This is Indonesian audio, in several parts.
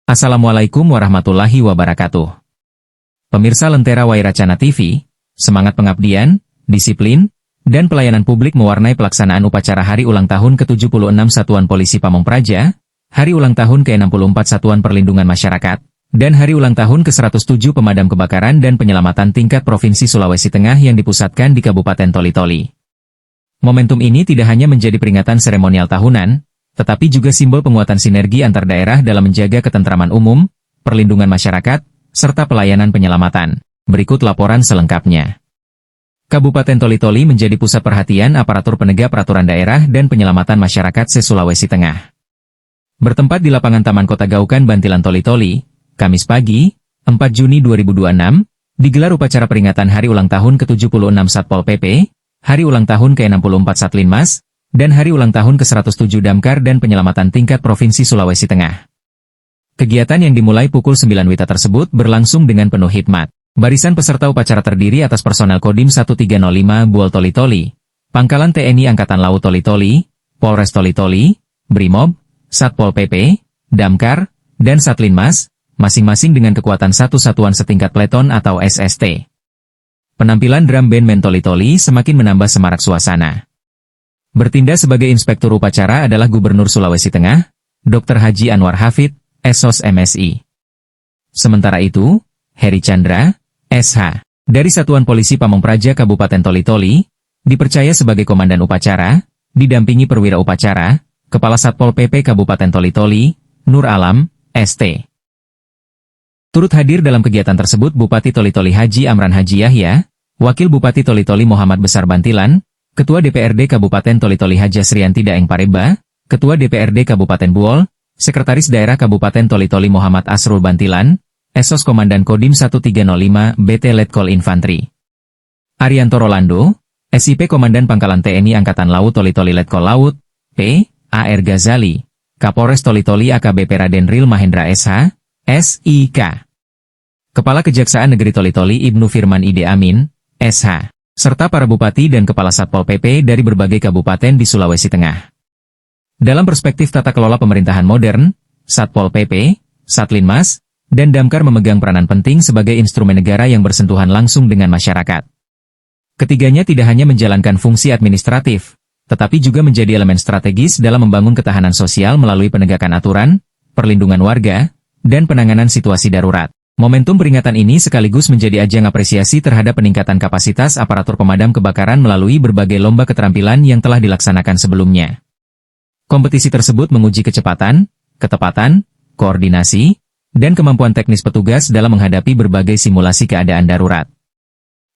Assalamualaikum warahmatullahi wabarakatuh. Pemirsa Lentera Wairacana TV, semangat pengabdian, disiplin, dan pelayanan publik mewarnai pelaksanaan upacara Hari Ulang Tahun ke-76 Satuan Polisi Pamong Praja, Hari Ulang Tahun ke-64 Satuan Perlindungan Masyarakat, dan Hari Ulang Tahun ke-107 Pemadam Kebakaran dan Penyelamatan tingkat Provinsi Sulawesi Tengah yang dipusatkan di Kabupaten Toli-Toli. Momentum ini tidak hanya menjadi peringatan seremonial tahunan, tetapi juga simbol penguatan sinergi antar daerah dalam menjaga ketentraman umum, perlindungan masyarakat, serta pelayanan penyelamatan. Berikut laporan selengkapnya. Kabupaten Toli-Toli menjadi pusat perhatian aparatur penegak peraturan daerah dan penyelamatan masyarakat se-Sulawesi Tengah. Bertempat di lapangan Taman Kota Gaukan Bantilan Toli-Toli, Kamis pagi, 4 Juni 2026, digelar upacara peringatan Hari Ulang Tahun ke-76 Satpol PP, Hari Ulang Tahun ke-64 Satlinmas, dan Hari Ulang Tahun ke-107 Damkar dan Penyelamatan tingkat Provinsi Sulawesi Tengah. Kegiatan yang dimulai pukul 9 WITA tersebut berlangsung dengan penuh hikmat. Barisan peserta upacara terdiri atas personel Kodim 1305 Buol Toli-Toli, Pangkalan TNI Angkatan Laut Toli-Toli, Polres Toli-Toli, Brimob, Satpol PP, Damkar, dan Satlinmas, masing-masing dengan kekuatan satu satuan setingkat peleton atau SST. Penampilan drum band Men Toli-Toli semakin menambah semarak suasana. Bertindak sebagai inspektur upacara adalah Gubernur Sulawesi Tengah, Dr. Haji Anwar Hafid, SOS MSI. Sementara itu, Heri Chandra, SH, dari Satuan Polisi Pamong Praja Kabupaten Toli-Toli, dipercaya sebagai komandan upacara, didampingi perwira upacara, Kepala Satpol PP Kabupaten Toli-Toli, Nur Alam, ST. Turut hadir dalam kegiatan tersebut Bupati Toli-Toli Haji Amran Haji Yahya, Wakil Bupati Toli-Toli Muhammad Besar Bantilan, Ketua DPRD Kabupaten Toli-Toli Haja Srianti Daeng Pareba, Ketua DPRD Kabupaten Buol, Sekretaris Daerah Kabupaten Toli-Toli Muhammad Asrul Bantilan, SOS Komandan Kodim 1305 BT Letkol Infantri. Arianto Rolando, SIP Komandan Pangkalan TNI Angkatan Laut Toli-Toli Letkol Laut, P. A.R. Ghazali, Kapolres Toli-Toli AKBP Raden Ril Mahendra SH, SIK. Kepala Kejaksaan Negeri Toli-Toli Ibnu Firman Ide Amin, SH. Serta para bupati dan kepala Satpol PP dari berbagai kabupaten di Sulawesi Tengah. Dalam perspektif tata kelola pemerintahan modern, Satpol PP, Satlinmas, dan Damkar memegang peranan penting sebagai instrumen negara yang bersentuhan langsung dengan masyarakat. Ketiganya tidak hanya menjalankan fungsi administratif, tetapi juga menjadi elemen strategis dalam membangun ketahanan sosial melalui penegakan aturan, perlindungan warga, dan penanganan situasi darurat. Momentum peringatan ini sekaligus menjadi ajang apresiasi terhadap peningkatan kapasitas aparatur pemadam kebakaran melalui berbagai lomba keterampilan yang telah dilaksanakan sebelumnya. Kompetisi tersebut menguji kecepatan, ketepatan, koordinasi, dan kemampuan teknis petugas dalam menghadapi berbagai simulasi keadaan darurat.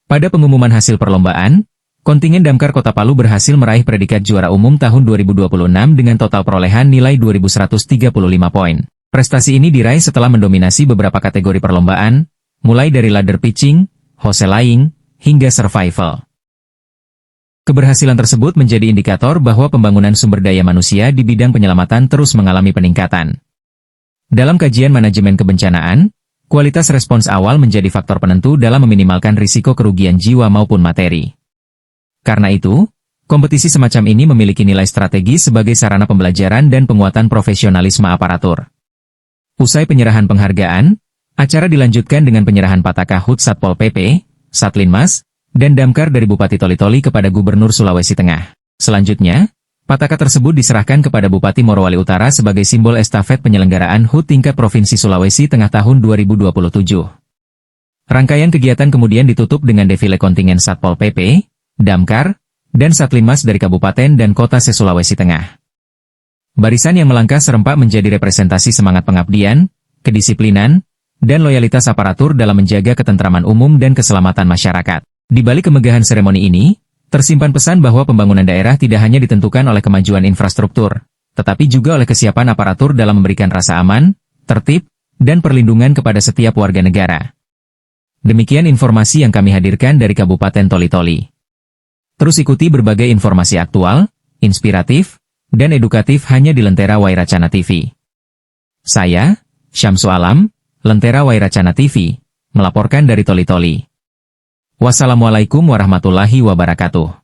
Pada pengumuman hasil perlombaan, kontingen Damkar Kota Palu berhasil meraih predikat juara umum tahun 2026 dengan total perolehan nilai 2.135 poin. Prestasi ini diraih setelah mendominasi beberapa kategori perlombaan, mulai dari ladder pitching, hoselaing, hingga survival. Keberhasilan tersebut menjadi indikator bahwa pembangunan sumber daya manusia di bidang penyelamatan terus mengalami peningkatan. Dalam kajian manajemen kebencanaan, kualitas respons awal menjadi faktor penentu dalam meminimalkan risiko kerugian jiwa maupun materi. Karena itu, kompetisi semacam ini memiliki nilai strategis sebagai sarana pembelajaran dan penguatan profesionalisme aparatur. Usai penyerahan penghargaan, acara dilanjutkan dengan penyerahan Pataka HUT Satpol PP, Satlinmas, dan Damkar dari Bupati Toli-Toli kepada Gubernur Sulawesi Tengah. Selanjutnya, Pataka tersebut diserahkan kepada Bupati Morowali Utara sebagai simbol estafet penyelenggaraan HUT tingkat Provinsi Sulawesi Tengah tahun 2027. Rangkaian kegiatan kemudian ditutup dengan defile kontingen Satpol PP, Damkar, dan Satlinmas dari Kabupaten dan Kota se-Sulawesi Tengah. Barisan yang melangkah serempak menjadi representasi semangat pengabdian, kedisiplinan, dan loyalitas aparatur dalam menjaga ketentraman umum dan keselamatan masyarakat. Di balik kemegahan seremoni ini, tersimpan pesan bahwa pembangunan daerah tidak hanya ditentukan oleh kemajuan infrastruktur, tetapi juga oleh kesiapan aparatur dalam memberikan rasa aman, tertib, dan perlindungan kepada setiap warga negara. Demikian informasi yang kami hadirkan dari Kabupaten Toli-Toli. Terus ikuti berbagai informasi aktual, inspiratif, dan edukatif hanya di Lentera Wairacana TV. Saya, Syamsu Alam, Lentera Wairacana TV, melaporkan dari Toli-Toli. Wassalamualaikum warahmatullahi wabarakatuh.